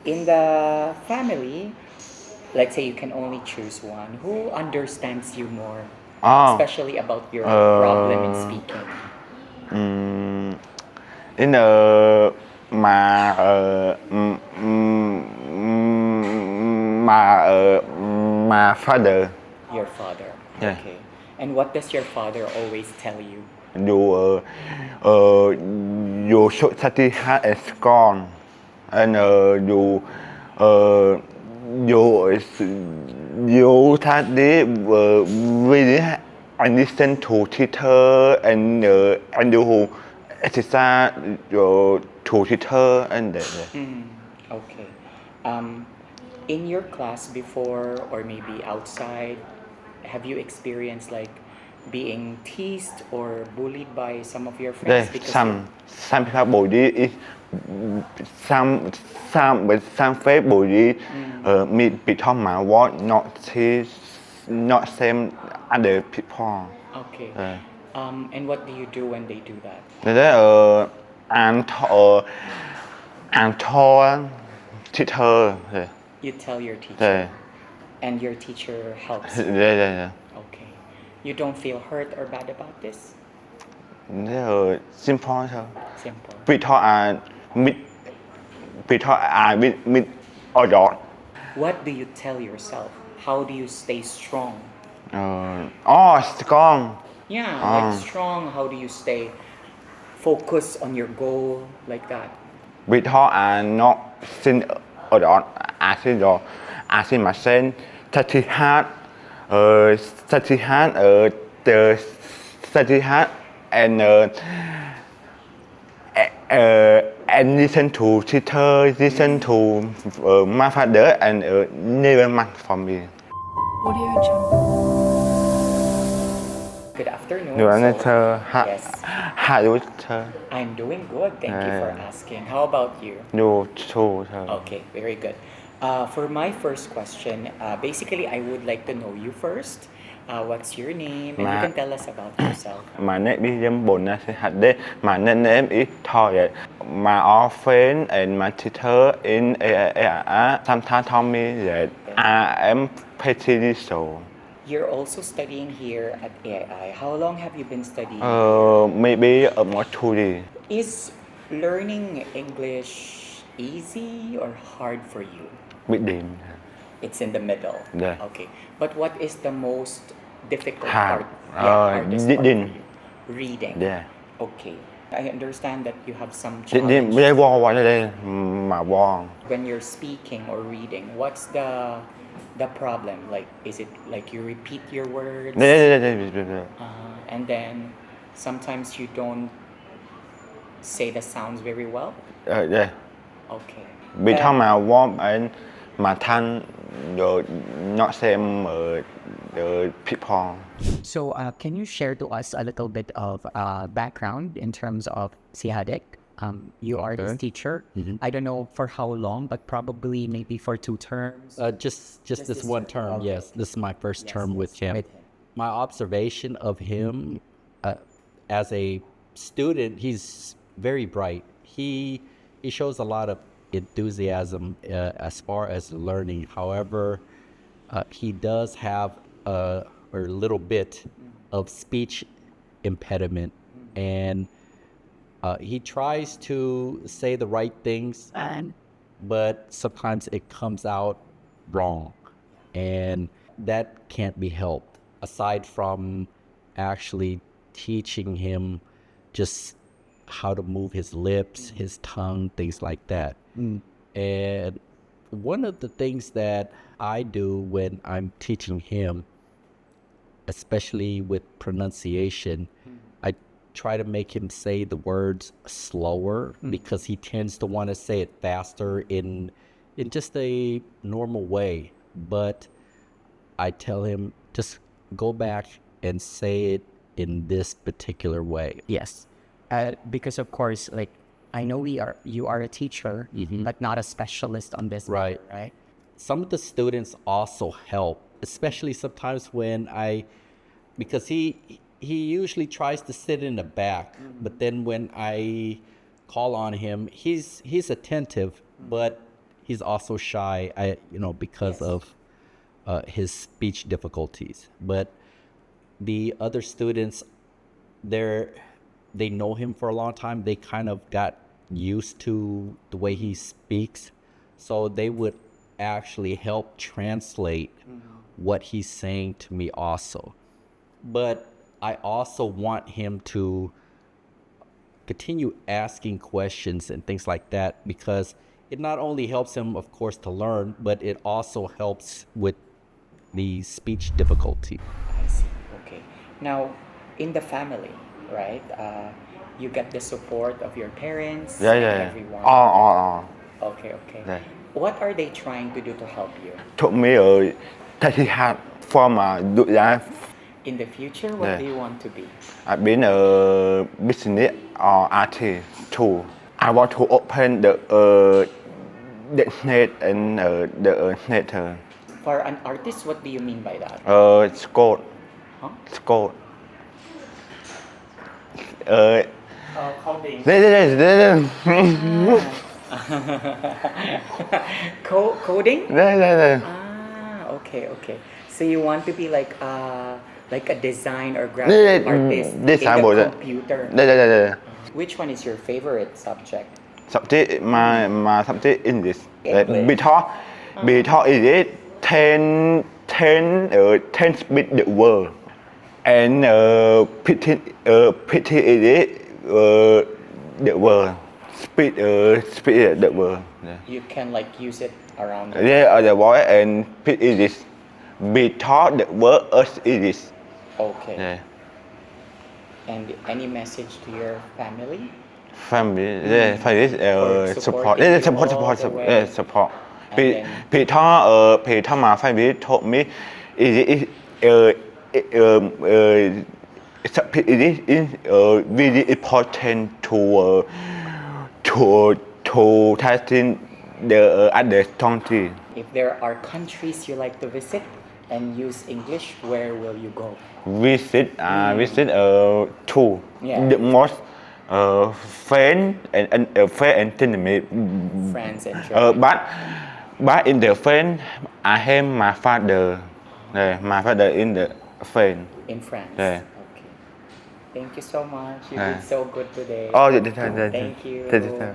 In the family, let's say you can only choose one. Who understands you more, especially about your problem in speaking? In my father. Your father. Yeah. Okay. And what does your father always tell you? You should study hard and strong, and you study really hard and listen to teacher and you exercise to teacher and that. Okay. In your class before or maybe outside, have you experienced like being teased or bullied by some of your friends? There some people bully is some face bully me because my word not same other people. Okay. And what do you do when they do that? Thế anh thua teacher. You tell your teacher, Dạ. and your teacher helps you. Dạ. Okay. You don't feel hurt or bad about this? Thế simple thôi. Simple. Because I meet a lot. What do you tell yourself? How do you stay strong? Strong. Yeah, like strong. How do you stay focused on your goal like that? Because I not seen a lot. I see myself study hard. Study hard. Study hard and listen to teacher, listen to my father and never mind for me. Audio Jungle. Good afternoon. Yes. How do you? I'm doing good. Thank you for asking. How about you? You too. Okay, very good. For my first question, basically, I would like to know you first. What's your name? And you can tell us about yourself. My name is Sihakdech. My name is Toyet. My old friend and my teacher in AIA sometimes told me that I am pretty so. You're also studying here at AII. How long have you been studying? Maybe more 2 days. Is learning English easy or hard for you? Between. It's in the middle. Yeah. Okay. But what is the most difficult Hard. part? Hardest part for Reading. you? Reading. Yeah. Okay. I understand that you have some Reading. challenges.ไม่ว่างเลยมาว่าง When you're speaking or reading, what's the problem? Like, is it like you repeat your words? And then sometimes you don't say the sounds very well? Okay. Because my warm and my tongue not same people. So, can you share to us a little bit of background in terms of Sihakdech? You are this teacher. I don't know for how long, but probably maybe for 2 terms. Just this one term. Okay. Yes, this is my first term with him. My observation of him as a student, he's very bright. He shows a lot of enthusiasm as far as learning. However, he does have a little bit of speech impediment, and he tries to say the right things, but sometimes it comes out wrong, and that can't be helped. Aside from actually teaching him just how to move his lips, his tongue, things like that. And one of the things that I do when I'm teaching him, especially with pronunciation, I try to make him say the words slower because he tends to want to say it faster in just a normal way. But I tell him, just go back and say it in this particular way. Yes. Because of course, like, I know you are a teacher, but not a specialist on this. Right. matter, right? Some of the students also help, especially sometimes when because he usually tries to sit in the back, but then when I call on him, he's attentive, but he's also shy, because of his speech difficulties. But the other students, they know him for a long time. They kind of got used to the way he speaks, so they would actually help translate what he's saying to me also. But I also want him to continue asking questions and things like that, because it not only helps him, of course, to learn, but it also helps with the speech difficulty. I see. Okay. Now, in the family, right? You get the support of your parents. Yeah, and yeah, yeah. everyone. All. Okay, okay. Yeah. What are they trying to do to help you? Took me that he had from good life. In the future, what Yeah. do you want to be? I've been a business or artist too. I want to open the net and the net. For an artist, what do you mean by that? Scott. Huh? Scott. Coding. Đây. Coding? Đây. Ah, okay, okay. So you want to be like a design or graphic artist Design in bộ the đấy. computer. Đây. Which one is your favorite subject? Subject my subject English. English. Because it is 10 speed the world. And PT is the world. Speed the world. You can like use it around. Yeah, the voice and speak English. Because the world is English. Okay. Yeah. And any message to your family? Family, yeah, family For support. supporting Yeah, you support. all the way. Yeah, support. And then- Because my family told me it is really important to testing the other country. If there are countries you like to visit and use English, where will you go? Visit two. Yeah. The most friend and enemy. France and Germany. But in the friend, I have my father. My father in the friend. In France. Yeah. Okay. Thank you so much. You Yeah. did so good today. Oh, Thank you. Thank you.